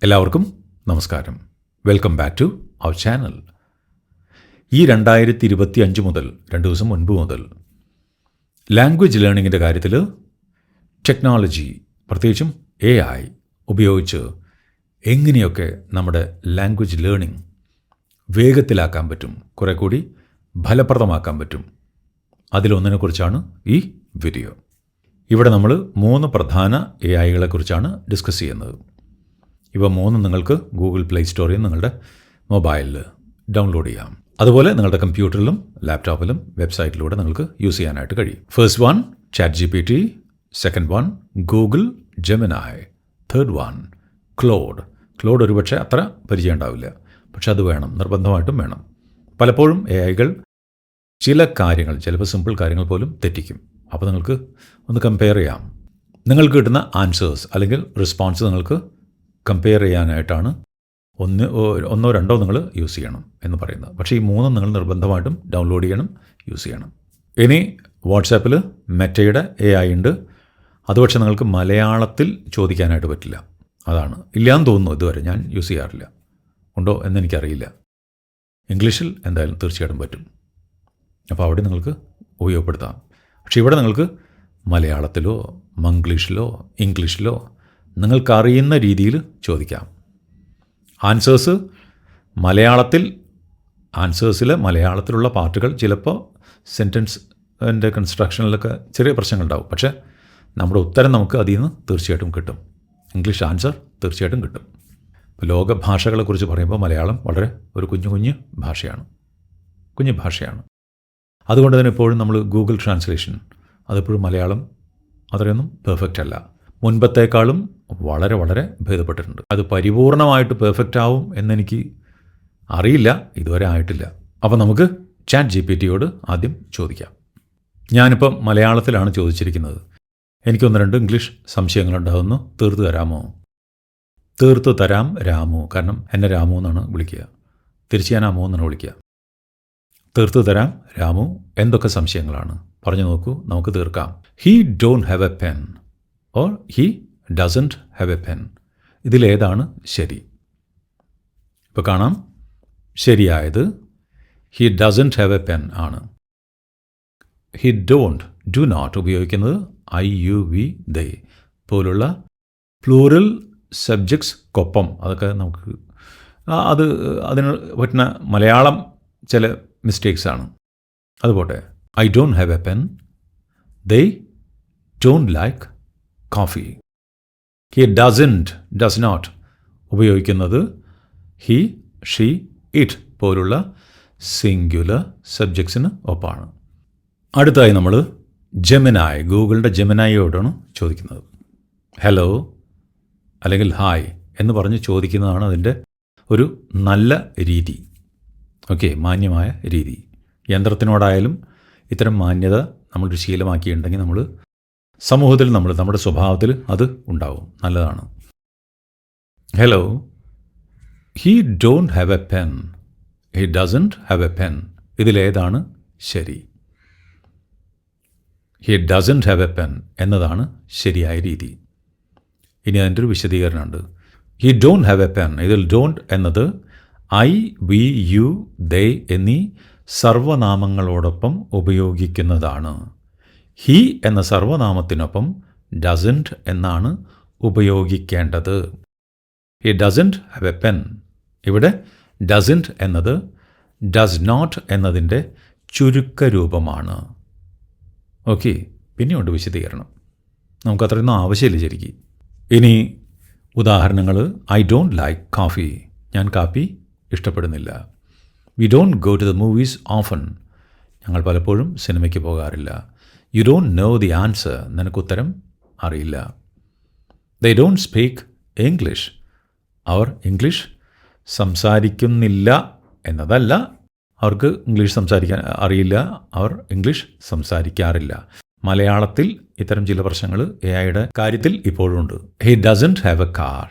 എല്ലാവർക്കും നമസ്കാരം. Welcome back to our channel. ഈ 2025 മുതൽ 2 ദിവസം മുൻപ് മുതൽ ലാംഗ്വേജ് ലേണിങ്ങിൻ്റെ കാര്യത്തിൽ ടെക്നോളജി, പ്രത്യേകിച്ചും AI ഉപയോഗിച്ച് എങ്ങനെയൊക്കെ നമ്മുടെ ലാംഗ്വേജ് ലേണിംഗ് വേഗത്തിലാക്കാൻ പറ്റും, കുറെ കൂടി ഫലപ്രദമാക്കാൻ പറ്റും, അതിലൊന്നിനെക്കുറിച്ചാണ് ഈ വീഡിയോ. ഇവിടെ നമ്മൾ 3 പ്രധാന AIകളെക്കുറിച്ചാണ് ഡിസ്കസ് ചെയ്യുന്നത്. ഇവ 3 നിങ്ങൾക്ക് ഗൂഗിൾ പ്ലേ സ്റ്റോറിൽ നിങ്ങളുടെ മൊബൈലിൽ ഡൗൺലോഡ് ചെയ്യാം. അതുപോലെ നിങ്ങളുടെ കമ്പ്യൂട്ടറിലും ലാപ്ടോപ്പിലും വെബ്സൈറ്റിലൂടെ നിങ്ങൾക്ക് യൂസ് ചെയ്യാനായിട്ട് കഴിയും. First one ChatGPT, second one Google Gemini, third one Claude. Claude ഒരുപക്ഷെ അത്ര പരിചയം ഉണ്ടാവില്ല, പക്ഷെ അത് വേണം, നിർബന്ധമായിട്ടും വേണം. പലപ്പോഴും AIകൾ ചില കാര്യങ്ങൾ, ചിലപ്പോൾ സിമ്പിൾ കാര്യങ്ങൾ പോലും തെറ്റിക്കും. അപ്പോൾ നിങ്ങൾക്ക് ഒന്ന് കമ്പയർ ചെയ്യാം. നിങ്ങൾക്ക് കിട്ടുന്ന ആൻസേഴ്സ് അല്ലെങ്കിൽ റെസ്പോൺസ് നിങ്ങൾക്ക് കമ്പയർ ചെയ്യാനായിട്ടാണ് ഒന്നോ രണ്ടോ നിങ്ങൾ യൂസ് ചെയ്യണം എന്ന് പറയുന്നത്. പക്ഷേ ഈ 3 നിങ്ങൾ നിർബന്ധമായിട്ടും ഡൗൺലോഡ് ചെയ്യണം, യൂസ് ചെയ്യണം. ഇനി വാട്സാപ്പിൽ മെറ്റയുടെ AI ഉണ്ട്. അത് പക്ഷേ നിങ്ങൾക്ക് മലയാളത്തിൽ ചോദിക്കാനായിട്ട് പറ്റില്ല. അതാണ് ഇല്ലയെന്ന് തോന്നുന്നു. ഇതുവരെ ഞാൻ യൂസ് ചെയ്യാറില്ല. ഉണ്ടോ എന്നെനിക്കറിയില്ല. ഇംഗ്ലീഷിൽ എന്തായാലും തീർച്ചയായിട്ടും പറ്റും. അപ്പോൾ അവിടെ നിങ്ങൾക്ക് ഉപയോഗപ്പെടുത്താം. പക്ഷേ ഇവിടെ നിങ്ങൾക്ക് മലയാളത്തിലോ മംഗ്ലീഷിലോ ഇംഗ്ലീഷിലോ നിങ്ങൾക്കറിയുന്ന രീതിയിൽ ചോദിക്കാം. ആൻസേഴ്സ് ആൻസേഴ്സിലെ മലയാളത്തിലുള്ള പാർട്ടുകൾ ചിലപ്പോൾ സെൻറ്റൻസിൻ്റെ കൺസ്ട്രക്ഷനിലൊക്കെ ചെറിയ പ്രശ്നങ്ങളുണ്ടാവും. പക്ഷേ നമ്മുടെ ഉത്തരം നമുക്ക് അതിൽ നിന്ന് തീർച്ചയായിട്ടും കിട്ടും. ഇംഗ്ലീഷ് ആൻസർ തീർച്ചയായിട്ടും കിട്ടും. ഇപ്പോൾ ലോക ഭാഷകളെക്കുറിച്ച് പറയുമ്പോൾ മലയാളം വളരെ ഒരു കുഞ്ഞു ഭാഷയാണ്. അതുകൊണ്ട് തന്നെ എപ്പോഴും നമ്മൾ ഗൂഗിൾ ട്രാൻസ്ലേഷൻ അതെപ്പോഴും മലയാളം അത്രയൊന്നും പെർഫെക്റ്റ് അല്ല. മുൻപത്തേക്കാളും വളരെ ഭേദപ്പെട്ടിട്ടുണ്ട്. അത് പരിപൂർണമായിട്ട് പെർഫെക്റ്റ് ആവും എന്നെനിക്ക് അറിയില്ല, ഇതുവരെ ആയിട്ടില്ല. അപ്പോൾ നമുക്ക് ChatGPTയോട് ആദ്യം ചോദിക്കാം. ഞാനിപ്പം മലയാളത്തിലാണ് ചോദിച്ചിരിക്കുന്നത്. എനിക്കൊന്ന് രണ്ട് ഇംഗ്ലീഷ് സംശയങ്ങളുണ്ടാകുന്നു, തീർത്തു തരാമോ? തീർത്തു തരാം രാമു. കാരണം എന്നെ രാമു എന്നാണ് വിളിക്കുക. തിരിച്ച് ഞാൻ അമ്മു എന്നാണ് വിളിക്കുക. തീർത്തു തരാം രാമു. എന്തൊക്കെ സംശയങ്ങളാണ് പറഞ്ഞു നോക്കൂ, നമുക്ക് തീർക്കാം. He don't have a pen or he doesn't have a pen. ഇതിലേതാണ് ശരി? ഇപ്പോൾ കാണാം, ശരിയായത് he doesn't have a pen ആണ്. ഹി ഡു നോട്ട് ഉപയോഗിക്കുന്നത് IUV they പോലുള്ള പ്ലൂറൽ സബ്ജക്ട്സ്ക്കൊപ്പം. അതൊക്കെ നമുക്ക് അതിന് പറ്റുന്ന മലയാളം ചില മിസ്റ്റേക്സ് ആണ്. അതുപോട്ടെ, I don't have a pen, they don't like coffee. He does not ഉപയോഗിക്കുന്നത് ഹി, ഷീ, ഇറ്റ് പോലുള്ള സിംഗുലർ സബ്ജക്ട്സിന് ഒപ്പമാണ്. അടുത്തായി നമ്മൾ ജെമിനായി, ഗൂഗിളിൻ്റെ ജെമിനായിയോടാണ് ചോദിക്കുന്നത്. ഹലോ അല്ലെങ്കിൽ ഹായ് എന്ന് പറഞ്ഞ് ചോദിക്കുന്നതാണ് അതിൻ്റെ ഒരു നല്ല രീതി. ഓക്കെ, മാന്യമായ രീതി. യന്ത്രത്തിനോടായാലും ഇത്തരം മാന്യത നമ്മളൊരു ശീലമാക്കിയിട്ടുണ്ടെങ്കിൽ നമ്മൾ സമൂഹത്തിൽ നമ്മുടെ സ്വഭാവത്തിൽ അത് ഉണ്ടാവും, നല്ലതാണ്. Hello, he don't have a pen, he doesn't have a pen. ഇതിലേതാണ് ശരി? He doesn't have a pen എന്നതാണ് ശരിയായ രീതി. ഇനി അതിൻ്റെ ഒരു വിശദീകരണമുണ്ട്. He don't have a pen, ഇതിൽ ഡോണ്ട് എന്നത് I, we, you, they എന്നീ സർവനാമങ്ങളോടൊപ്പം ഉപയോഗിക്കുന്നതാണ്. ഹി എന്ന സർവനാമത്തിനൊപ്പം ഡസൻറ്റ് എന്നാണ് ഉപയോഗിക്കേണ്ടത്. He doesn't have a pen. ഇവിടെ ഡസൻറ്റ് എന്നത് ഡസ് നോട്ട് എന്നതിൻ്റെ ചുരുക്കരൂപമാണ്. ഓക്കെ, പിന്നെയുണ്ട് വിശദീകരണം. നമുക്കത്രയൊന്നും ആവശ്യമില്ല ശരിക്കും. ഇനി ഉദാഹരണങ്ങൾ. ഐ ഡോണ്ട് ലൈക്ക് കോഫി, ഞാൻ കാപ്പി ഇഷ്ടപ്പെടുന്നില്ല. We don't go to the movies often, ഞങ്ങൾ പലപ്പോഴും സിനിമയ്ക്ക് പോകാറില്ല. You don't know the answer, നിനക്ക് ഉത്തരം അറിയില്ല. ദേ ഡോണ്ട് സ്പീക്ക് ഇംഗ്ലീഷ്, അവർ ഇംഗ്ലീഷ് സംസാരിക്കുന്നില്ല എന്നതല്ല, അവർക്ക് ഇംഗ്ലീഷ് സംസാരിക്കാൻ അറിയില്ല, അവർ ഇംഗ്ലീഷ് സംസാരിക്കാറില്ല. മലയാളത്തിൽ ഇത്തരം ചില പ്രശ്നങ്ങൾ AIയുടെ കാര്യത്തിൽ ഇപ്പോഴും ഉണ്ട്. He doesn't have A car,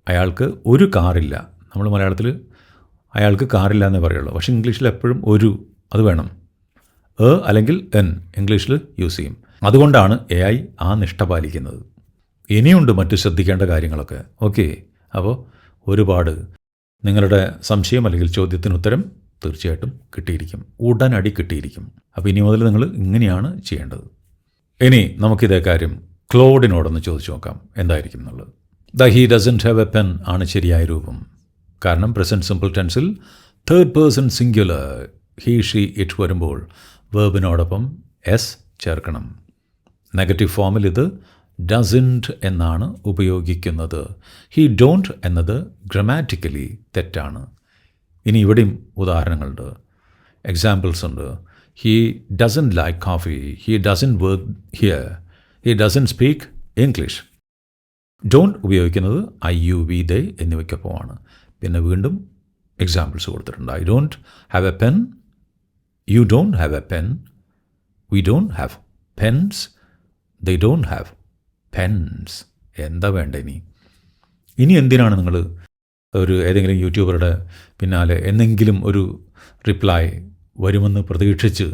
അയാൾക്ക് ഒരു കാറില്ല. നമ്മൾ മലയാളത്തിൽ അയാൾക്ക് കാറില്ല എന്നേ പറയുള്ളൂ, പക്ഷേ ഇംഗ്ലീഷിൽ എപ്പോഴും ഒരു അത് വേണം. അല്ലെങ്കിൽ എൻ ഇംഗ്ലീഷിൽ യൂസ് ചെയ്യും. അതുകൊണ്ടാണ് AI ആ നിഷ്ഠ പാലിക്കുന്നത്. ഇനിയുണ്ട് മറ്റു ശ്രദ്ധിക്കേണ്ട കാര്യങ്ങളൊക്കെ. ഓക്കെ, അപ്പോൾ ഒരുപാട് നിങ്ങളുടെ സംശയം അല്ലെങ്കിൽ ചോദ്യത്തിന് ഉത്തരം തീർച്ചയായിട്ടും കിട്ടിയിരിക്കും, ഉടനടി കിട്ടിയിരിക്കും. അപ്പോൾ ഇനി മുതൽ നിങ്ങൾ ഇങ്ങനെയാണ് ചെയ്യേണ്ടത്. ഇനി നമുക്കിതേ കാര്യം ക്ലോഡിനോടൊന്ന് ചോദിച്ചു നോക്കാം എന്തായിരിക്കും എന്നുള്ളത്. He doesn't have a pen ആണ് ശരിയായ രൂപം. കാരണം പ്രസൻറ്റ് സിമ്പിൾ ടെൻസിൽ third person singular he she it വരുമ്പോൾ വേർബിനോടൊപ്പം എസ് ചേർക്കണം. നെഗറ്റീവ് ഫോമിൽ ഇത് ഡസൻറ്റ് എന്നാണ് ഉപയോഗിക്കുന്നത്. ഹി ഡോണ്ട് എന്നത് ഗ്രമാറ്റിക്കലി തെറ്റാണ്. ഇനി ഇവിടെയും ഉദാഹരണങ്ങളുണ്ട്, എക്സാമ്പിൾസ് ഉണ്ട്. He doesn't like coffee, he doesn't work here, he doesn't speak English. Don't ഉപയോഗിക്കുന്നത് ഐ യു വി ദേ എന്നിവയ്ക്കൊപ്പമാണ്. പിന്നെ വീണ്ടും എക്സാമ്പിൾസ് കൊടുത്തിട്ടുണ്ട്. I don't have a pen, you don't have a pen, we don't have pens, they don't have pens. എന്താ വേണ്ട ഇനി എന്തിനാണ് നിങ്ങൾ ഒരു ഏതെങ്കിലും യൂട്യൂബറുടെ പിന്നാലെ എന്തെങ്കിലും ഒരു റിപ്ലൈ വരുമെന്ന് പ്രതീക്ഷിച്ച്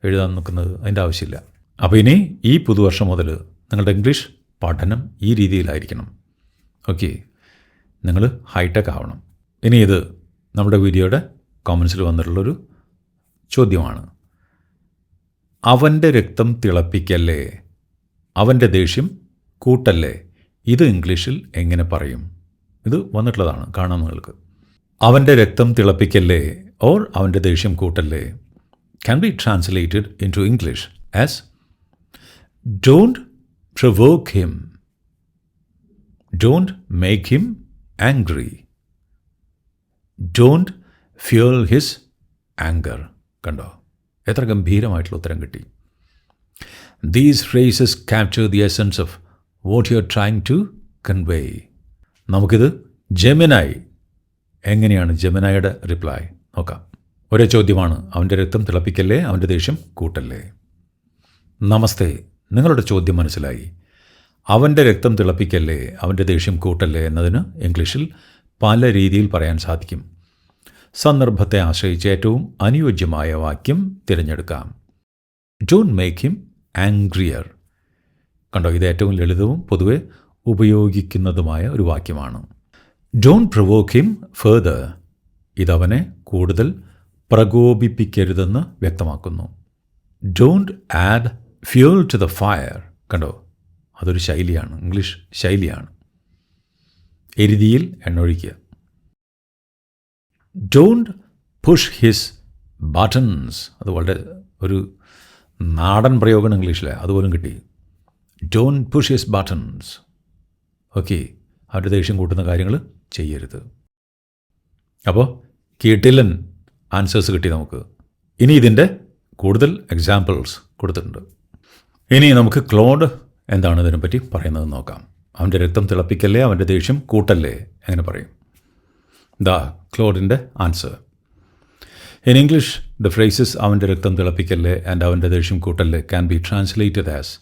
എഴുതാൻ നിൽക്കുന്നത്? അതിൻ്റെ ആവശ്യമില്ല. അപ്പോൾ ഇനി ഈ പുതുവർഷം മുതൽ നിങ്ങളുടെ ഇംഗ്ലീഷ് പഠനം ഈ രീതിയിലായിരിക്കണം. ഓക്കെ, നിങ്ങൾ ഹൈടെക് ആവണം. ഇനി ഇത് നമ്മുടെ വീഡിയോയുടെ കോമൻസിൽ വന്നിട്ടുള്ളൊരു ചോദ്യമാണ്. അവൻ്റെ രക്തം തിളപ്പിക്കല്ലേ, അവൻ്റെ ദേഷ്യം കൂട്ടല്ലേ, ഇത് ഇംഗ്ലീഷിൽ എങ്ങനെ പറയും? ഇത് വന്നിട്ടുള്ളതാണ്, കാണാം നിങ്ങൾക്ക്. അവൻ്റെ രക്തം തിളപ്പിക്കല്ലേ ഓർ അവൻ്റെ ദേഷ്യം കൂട്ടല്ലേ can be translated into English as don't provoke him, don't make him angry, don't fuel his anger. കണ്ടോ, എത്ര ഗംഭീരമായിട്ടുള്ള ഉത്തരം കിട്ടി. These phrases capture the essence of what you're trying to convey. നമുക്കിത് ജെമിനായി, എങ്ങനെയാണ് ജെമിനായുടെ റിപ്ലൈ നോക്കാം. ഒരേ ചോദ്യമാണ്, അവൻ്റെ രക്തം തിളപ്പിക്കല്ലേ, അവൻ്റെ ദേഷ്യം കൂട്ടല്ലേ. നമസ്തേ, നിങ്ങളുടെ ചോദ്യം മനസ്സിലായി. അവൻ്റെ രക്തം തിളപ്പിക്കല്ലേ, അവൻ്റെ ദേഷ്യം കൂട്ടല്ലേ എന്നതിന് ഇംഗ്ലീഷിൽ പല രീതിയിൽ പറയാൻ സാധിക്കും. സന്ദർഭത്തെ ആശ്രയിച്ച് ഏറ്റവും അനുയോജ്യമായ വാക്യം തിരഞ്ഞെടുക്കാം. Don't make him angrier. കണ്ടോ, ഇത് ഏറ്റവും ലളിതവും പൊതുവെ ഉപയോഗിക്കുന്നതുമായ ഒരു വാക്യമാണ്. Don't provoke him further. ഇതവനെ കൂടുതൽ പ്രകോപിപ്പിക്കരുതെന്ന് വ്യക്തമാക്കുന്നു. Don't add fuel to the fire. കണ്ടോ, അതൊരു ശൈലിയാണ്, ഇംഗ്ലീഷ് ശൈലിയാണ്. എരുതിയിൽ എണ്ണൊഴിക്കുക. Don't push his buttons. അത് വളരെ ഒരു നാടൻ പ്രയോഗമാണ് ഇംഗ്ലീഷിലെ, അതുപോലും കിട്ടി. Don't push his buttons. Okay, അവരുടെ ദേഷ്യം കൂട്ടുന്ന കാര്യങ്ങൾ ചെയ്യരുത്. അപ്പോൾ കിടിലൻ ആൻസേഴ്സ് കിട്ടി നമുക്ക്. ഇനി ഇതിൻ്റെ കൂടുതൽ എക്സാമ്പിൾസ് കൊടുത്തിട്ടുണ്ട്. ഇനി നമുക്ക് ക്ലോഡ് എന്താണ് ഇതിനെപ്പറ്റി പറയുന്നത് നോക്കാം. അവൻ്റെ രക്തം തിളപ്പിക്കല്ലേ, അവൻ്റെ ദേഷ്യം കൂട്ടല്ലേ, എങ്ങനെ പറയും? ക്ലോഡിൻ്റെ answer. In English the phrases അവൻ്റെ രക്തം തിളപ്പിക്കല്ലേ ആൻഡ് അവൻ്റെ ദേഷ്യം കൂട്ടല്ലേ can be translated as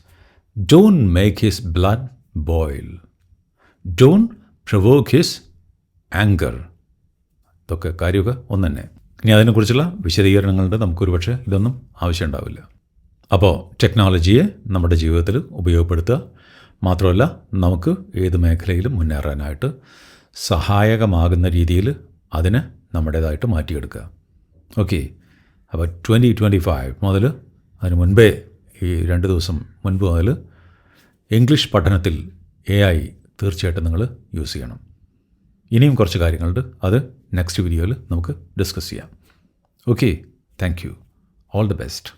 don't make his blood boil, don't provoke his anger. ഇതൊക്കെ കാര്യമൊക്കെ ഒന്ന് തന്നെ. ഇനി അതിനെക്കുറിച്ചുള്ള വിശദീകരണങ്ങളുടെ നമുക്കൊരു പക്ഷേ ഇതൊന്നും ആവശ്യമുണ്ടാവില്ല. അപ്പോൾ ടെക്നോളജിയെ നമ്മുടെ ജീവിതത്തിൽ ഉപയോഗപ്പെടുത്തുക മാത്രമല്ല, നമുക്ക് ഏത് മേഖലയിലും മുന്നേറാനായിട്ട് സഹായകമാകുന്ന രീതിയിൽ അതിനെ നമ്മുടേതായിട്ട് മാറ്റിയെടുക്കുക. ഓക്കെ, അപ്പോൾ 2025 മുതൽ, അതിന് മുൻപേ ഈ 2 ദിവസം മുൻപ് മുതൽ ഇംഗ്ലീഷ് പഠനത്തിൽ AI തീർച്ചയായിട്ടും നിങ്ങൾ യൂസ് ചെയ്യണം. ഇനിയും കുറച്ച് കാര്യങ്ങളുണ്ട്, അത് നെക്സ്റ്റ് വീഡിയോയിൽ നമുക്ക് ഡിസ്കസ് ചെയ്യാം. Okay, thank you. All the best.